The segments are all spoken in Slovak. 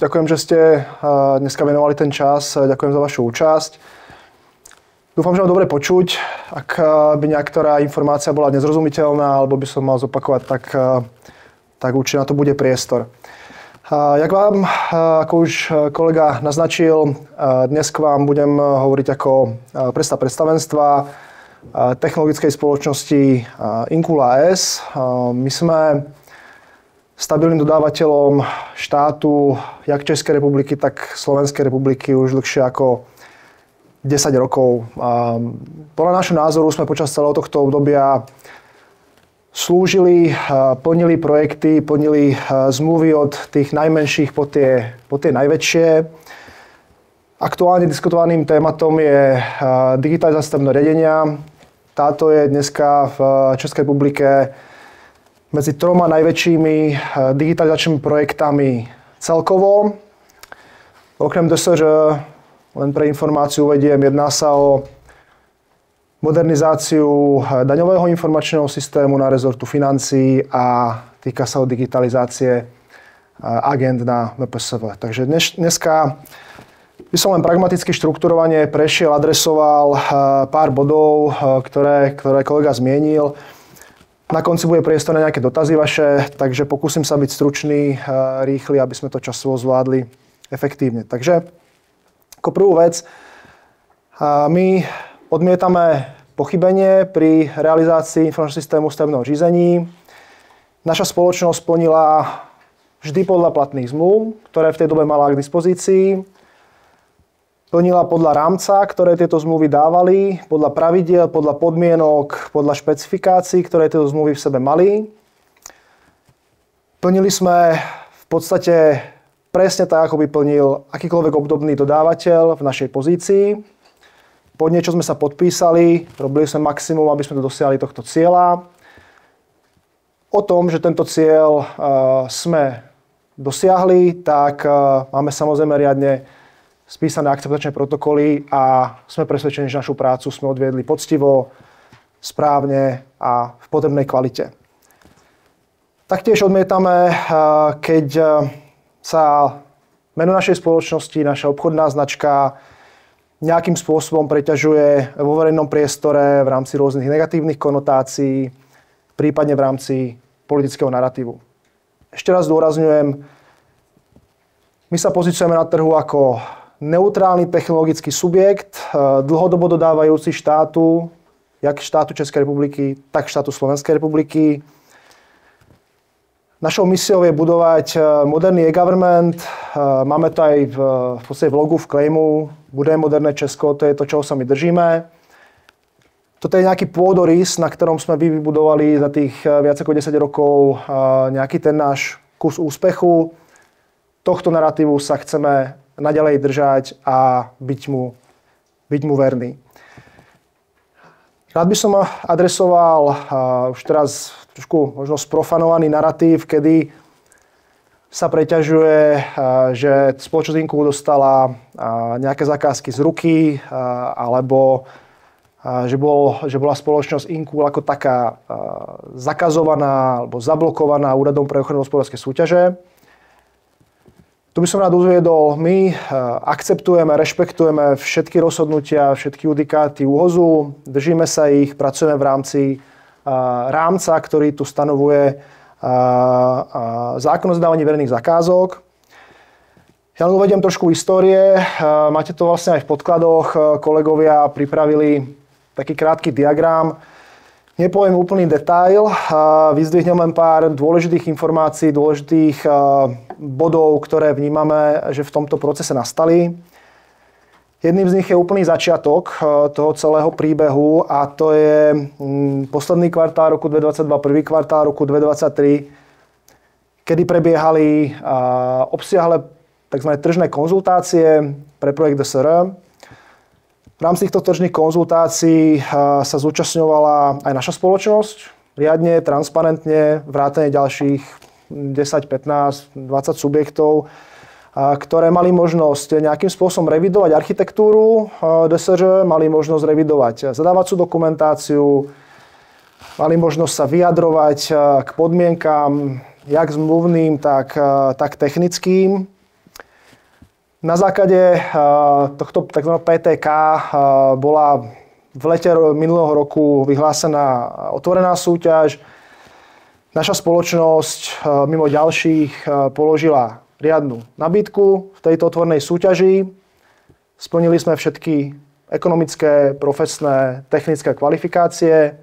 ďakujem, že ste dneska venovali ten čas. Ďakujem za vašu účasť. Dúfam, že ma dobre počuť. Ak by niektorá informácia bola nezrozumiteľná, alebo by som mal zopakovať, tak určite na to bude priestor. Jak vám, ako už kolega naznačil, dnes k vám budem hovoriť ako predseda predstavenstva technologickej spoločnosti Inkul AS. My sme stabilným dodávateľom štátu, jak Českej republiky, tak Slovenskej republiky už dlhšie ako 10 rokov. Podľa nášho názoru sme počas celého tohto obdobia slúžili, plnili projekty, plnili zmluvy od tých najmenších po tie najväčšie. Aktuálne diskutovaným tématom je digitalizácia stavebného riadenia. Táto je dneska v Českej republike medzi 3 najväčšími digitalizačnými projektami celkovo. Okrem DSR, len pre informáciu uvediem, jedná sa o modernizáciu daňového informačného systému na rezortu financií a týka sa o digitalizácie agent na MPSV. Takže dneska by som len pragmaticky štruktúrovane prešiel, adresoval pár bodov, ktoré kolega zmienil. Na konci bude priestor na nejaké dotazy vaše, takže pokúsim sa byť stručný, rýchly, aby sme to časovo zvládli efektívne. Takže ako prvú vec, my odmietame pochybenie pri realizácii informačného systému stavebného řízení. Naša spoločnosť plnila vždy podľa platných zmluv, ktoré v tej dobe mala k dispozícii. Plnila podľa rámca, ktoré tieto zmluvy dávali, podľa pravidiel, podľa podmienok, podľa špecifikácií, ktoré tieto zmluvy v sebe mali. Plnili sme v podstate presne tak, ako by plnil akýkoľvek obdobný dodávateľ v našej pozícii. Pod niečo sme sa podpísali, robili sme maximum, aby sme dosiahli tohto cieľa. O tom, že tento cieľ sme dosiahli, tak máme samozrejme riadne spísané akceptačné protokoly a sme presvedčení, že našu prácu sme odviedli poctivo, správne a v potrebnej kvalite. Taktiež odmietame, keď sa meno našej spoločnosti, naša obchodná značka nejakým spôsobom preťažuje vo verejnom priestore v rámci rôznych negatívnych konotácií, prípadne v rámci politického naratívu. Ešte raz zdôrazňujem, my sa pozíciujeme na trhu ako neutrálny technologický subjekt, dlhodobo dodávajúci štátu, jak štátu Českej republiky, tak štátu Slovenskej republiky. Našou misiou je budovať moderný e-government. Máme to aj v podstate v logu, v claimu. Bude moderné Česko, to je to, čoho sa my držíme. Toto je nejaký pôdorys, na ktorom sme vybudovali za tých viac ako 10 rokov nejaký ten náš kus úspechu. Tohto narratívu sa chceme naďalej držať a byť mu verný. Rád by som adresoval už teraz trošku možno sprofanovaný narratív, kedy sa preťažuje, že spoločnosť Inkul dostala nejaké zakázky z ruky, alebo že bola spoločnosť Inkul ako taká zakazovaná alebo zablokovaná Úradom pre ochranu hospodárskej súťaže. Tu by som rád uviedol, my akceptujeme, rešpektujeme všetky rozhodnutia, všetky judikáty úhozu, držíme sa ich, pracujeme v rámci rámca, ktorý tu stanovuje zákon o zdávaní verejných zakázok. Ja len uvediem trošku histórie, máte to vlastne aj v podkladoch, kolegovia pripravili taký krátky diagram. Nepoviem úplný detail, vyzdvihnem len pár dôležitých informácií, dôležitých bodov, ktoré vnímame, že v tomto procese nastali. Jedným z nich je úplný začiatok toho celého príbehu a to je posledný kvartál roku 2022, prvý kvartál roku 2023, kedy prebiehali obsiahle tzv. Tržné konzultácie pre projekt DSR. V rámci týchto tržných konzultácií sa zúčastňovala aj naša spoločnosť, riadne, transparentne, vrátane ďalších 10, 15, 20 subjektov, ktoré mali možnosť nejakým spôsobom revidovať architektúru DSR, mali možnosť revidovať zadávacú dokumentáciu, mali možnosť sa vyjadrovať k podmienkám, jak zmluvným, tak technickým. Na základe tohto tzv. PTK bola v lete minulého roku vyhlásená otvorená súťaž. Naša spoločnosť mimo ďalších položila riadnu nabídku v tejto otvorenej súťaži. Splnili sme všetky ekonomické, profesné, technické kvalifikácie.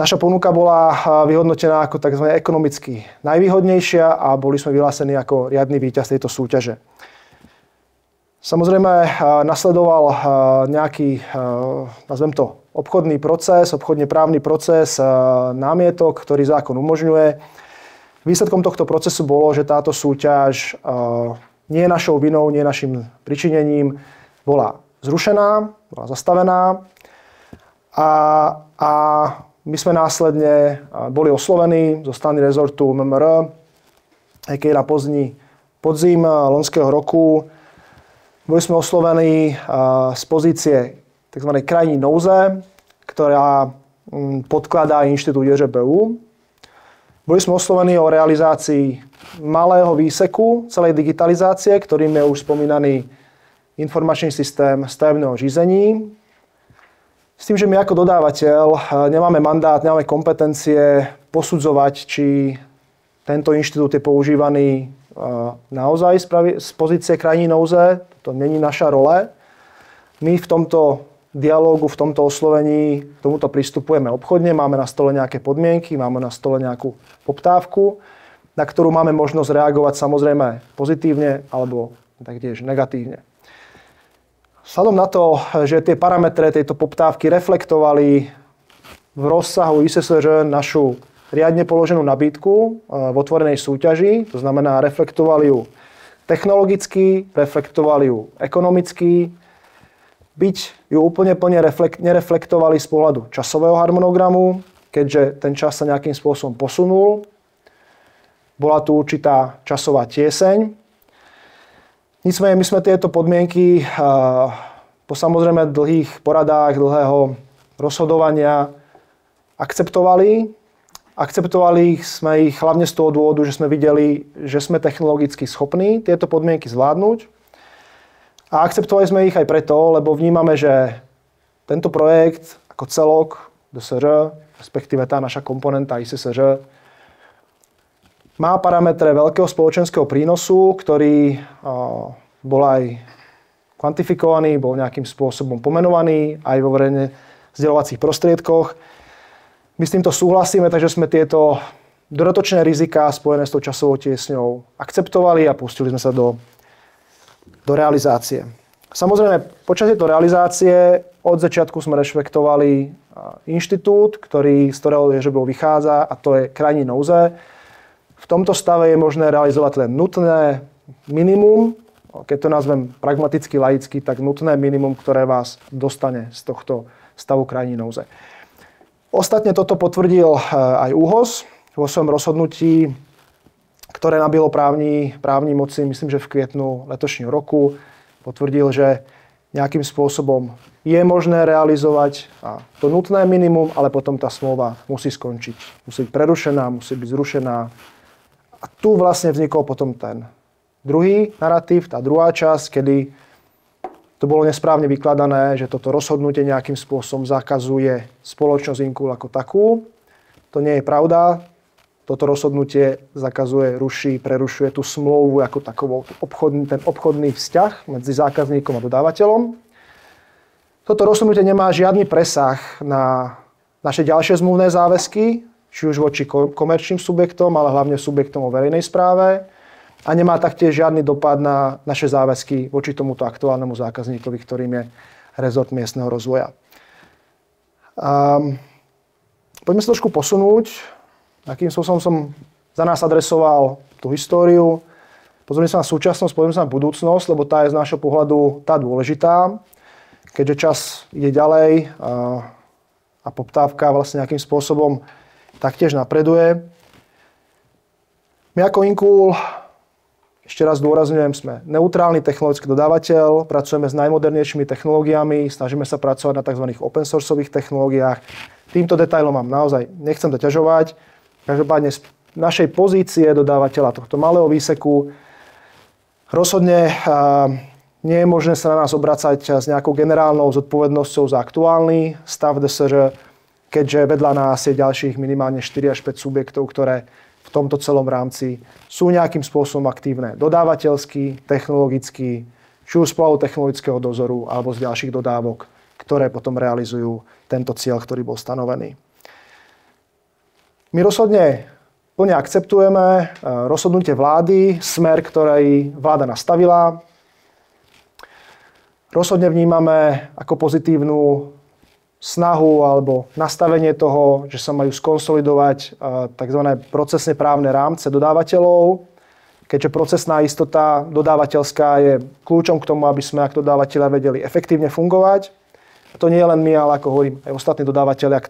Naša ponuka bola vyhodnotená ako tzv. Ekonomicky najvýhodnejšia a boli sme vyhlásení ako riadny víťaz tejto súťaže. Samozrejme, nasledoval nejaký, nazvem to, obchodný proces, obchodne právny proces námietok, ktorý zákon umožňuje. Výsledkom tohto procesu bolo, že táto súťaž nie je našou vinou, nie je našim pričinením, bola zrušená, bola zastavená a my sme následne boli oslovení zo strany rezortu MMR, aj keď na podzim loňského roku. Boli sme oslovení z pozície tzv. Krajní nouze, ktorá podkladá inštitút JŽBU. Boli sme oslovení o realizácii malého výseku celej digitalizácie, ktorým je už spomínaný informačný systém stavebného řízení. S tým, že my ako dodávateľ nemáme mandát, nemáme kompetencie posudzovať, či tento inštitút je používaný naozaj z pozície krajní nouze. To není naša role. My v tomto dialógu, v tomto oslovení k tomuto pristupujeme obchodne. Máme na stole nejaké podmienky, máme na stole nejakú poptávku, na ktorú máme možnosť reagovať samozrejme pozitívne alebo taktiež negatívne. Vzhľadom na to, že tie parametre tejto poptávky reflektovali v rozsahu ISSŽ našu riadne položenú nabídku v otvorenej súťaži, to znamená reflektovali ju technologicky, reflektovali ju ekonomicky, byť ju úplne plne nereflektovali z pohľadu časového harmonogramu, keďže ten čas sa nejakým spôsobom posunul. Bola tu určitá časová tieseň. Nicméně my sme tieto podmienky po samozrejme dlhých poradách, dlhého rozhodovania akceptovali. Akceptovali sme ich hlavne z toho dôvodu, že sme videli, že sme technologicky schopní tieto podmienky zvládnuť. A akceptovali sme ich aj preto, lebo vnímame, že tento projekt ako celok DSR, respektíve tá naša komponenta ISSŽ, má parametre veľkého spoločenského prínosu, ktorý bol aj kvantifikovaný, bol nejakým spôsobom pomenovaný aj vo verejne sdeľovacích prostriedkoch. My s týmto súhlasíme, takže sme tieto dodatočné riziká spojené s tou časovou tiesňou akceptovali a pustili sme sa do realizácie. Samozrejme, počas tejto realizácie od začiatku sme rešpektovali inštitút, z ktorého JŽBU vychádza, a to je krajní nouze. V tomto stave je možné realizovať len nutné minimum, keď to nazvem pragmaticky, laicky, tak nutné minimum, ktoré vás dostane z tohto stavu krajní nouze. Ostatne toto potvrdil aj ÚHOS vo svojom rozhodnutí, ktoré nabilo právní moci, myslím, že v kvietnu letošního roku. Potvrdil, že nejakým spôsobom je možné realizovať to nutné minimum, ale potom tá smlouva musí skončiť. Musí byť prerušená, musí byť zrušená. A tu vlastne vznikol potom ten druhý narratív, tá druhá časť, kedy to bolo nesprávne vykladané, že toto rozhodnutie nejakým spôsobom zakazuje spoločnosť Inkul ako takú. To nie je pravda. Toto rozhodnutie zakazuje, ruší, prerušuje tú smlouvu ako takovou, ten obchodný vzťah medzi zákazníkom a dodávateľom. Toto rozhodnutie nemá žiadny presah na naše ďalšie zmluvné záväzky, či už voči komerčným subjektom, ale hlavne subjektom o verejnej správe. A nemá taktiež žiadny dopad na naše záväzky voči tomuto aktuálnemu zákazníkovi, ktorým je rezort miestneho rozvoja. Poďme sa trošku posunúť. Akým spôsobom som za nás adresoval tú históriu. Pozrieme sa na súčasnosť, pozrieme sa na budúcnosť, lebo tá je z nášho pohľadu tá dôležitá. Keďže čas ide ďalej a poptávka vlastne nejakým spôsobom taktiež napreduje. My ako Inkul, ešte raz zdôrazňujem, sme neutrálny technologický dodávateľ, pracujeme s najmodernejšími technológiami, snažíme sa pracovať na tzv. Open sourceových technológiách. Týmto detailom vám naozaj nechcem doťažovať. Každopádne z našej pozície dodávateľa tohto malého výseku Rozhodne nie je možné sa na nás obracať s nejakou generálnou zodpovednosťou za aktuálny stav DSR, keďže vedľa nás je ďalších minimálne 4 až 5 subjektov, ktoré v tomto celom rámci sú nejakým spôsobom aktívne dodávateľsky, technologicky, či už z pohľadu technologického dozoru alebo z ďalších dodávok, ktoré potom realizujú tento cieľ, ktorý bol stanovený. My rozhodne plne akceptujeme rozhodnutie vlády, smer, ktorý vláda nastavila. Rozhodne vnímame ako pozitívnu snahu alebo nastavenie toho, že sa majú skonsolidovať tzv. Procesne právne rámce dodávateľov, keďže procesná istota dodávateľská je kľúčom k tomu, aby sme ako dodávateľia vedeli efektívne fungovať. A to nie je len my, ale ako hovorím, aj ostatní dodávateľia,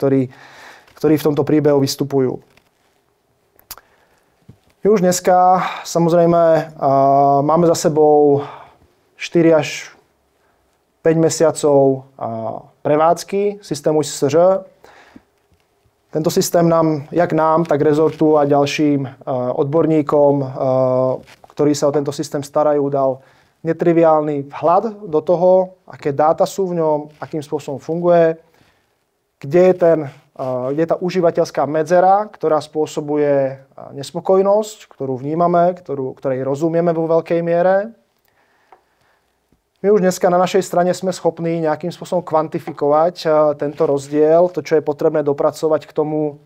ktorí v tomto príbehu vystupujú. My už dneska samozrejme máme za sebou 4 až 5 mesiacov prevádzky systému ISSŽ. Tento systém jak nám, tak rezortu a ďalším odborníkom, ktorí sa o tento systém starajú, dal netriviálny vhľad do toho, aké dáta sú v ňom, akým spôsobom funguje, kde je tá užívateľská medzera, ktorá spôsobuje nespokojnosť, ktorú vnímame, ktorej rozumieme vo veľkej miere. My už dneska na našej strane sme schopní nejakým spôsobom kvantifikovať tento rozdiel, to, čo je potrebné dopracovať k tomu,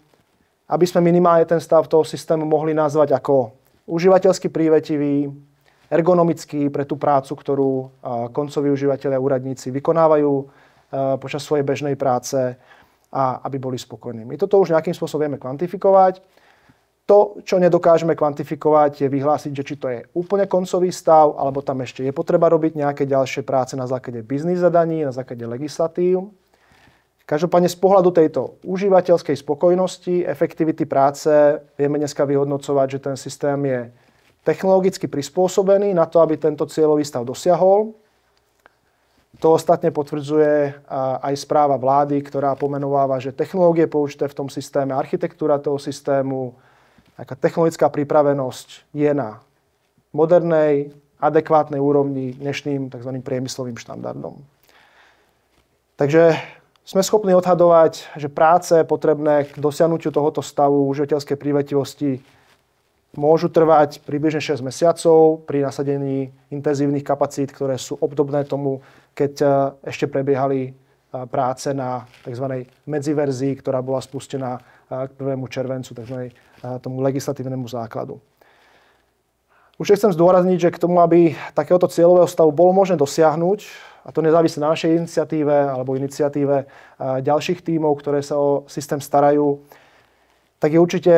aby sme minimálne ten stav toho systému mohli nazvať ako užívateľsky prívetivý, ergonomický pre tú prácu, ktorú koncoví užívateľia a úradníci vykonávajú počas svojej bežnej práce a aby boli spokojní. My toto už nejakým spôsobom vieme kvantifikovať. To, čo nedokážeme kvantifikovať, je vyhlásiť, že či to je úplne koncový stav, alebo tam ešte je potreba robiť nejaké ďalšie práce na základe biznis zadaní, na základe legislatív. Každopádne z pohľadu tejto užívateľskej spokojnosti, efektivity práce vieme dneska vyhodnocovať, že ten systém je technologicky prispôsobený na to, aby tento cieľový stav dosiahol. To ostatne potvrdzuje aj správa vlády, ktorá pomenováva, že technológie použité v tom systéme, architektúra toho systému, taká technologická pripravenosť je na modernej, adekvátnej úrovni dnešným tzv. Priemyslovým štandardom. Takže sme schopní odhadovať, že práce potrebné k dosiahnutiu tohoto stavu užívateľskej prívetivosti môžu trvať približne 6 mesiacov pri nasadení intenzívnych kapacít, ktoré sú obdobné tomu, keď ešte prebiehali práce na tzv. Medziverzii, ktorá bola spustená k 1. červencu, tzv. Tomu legislatívnemu základu. Už chcem zdôrazniť, že k tomu, aby takéhoto cieľového stavu bolo možné dosiahnuť, a to nezávisí na našej iniciatíve alebo iniciatíve ďalších tímov, ktoré sa o systém starajú, tak je určite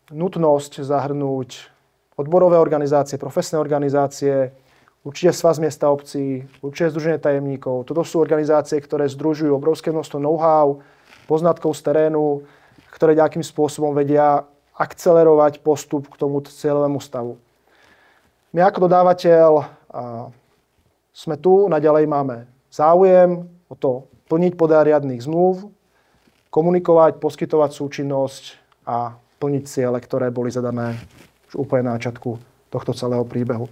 nutnosť zahrnúť odborové organizácie, profesné organizácie, určite Svaz miest a obcí, určite Združenie tajemníkov. Toto sú organizácie, ktoré združujú obrovské množstvo know-how, poznatkov z terénu, ktoré nejakým spôsobom vedia akcelerovať postup k tomu cieľovému stavu. My ako dodávateľ sme tu, naďalej máme záujem o to plniť podľa riadnych zmluv, komunikovať, poskytovať súčinnosť a plniť ciele, ktoré boli zadané už úplne na začiatku tohto celého príbehu.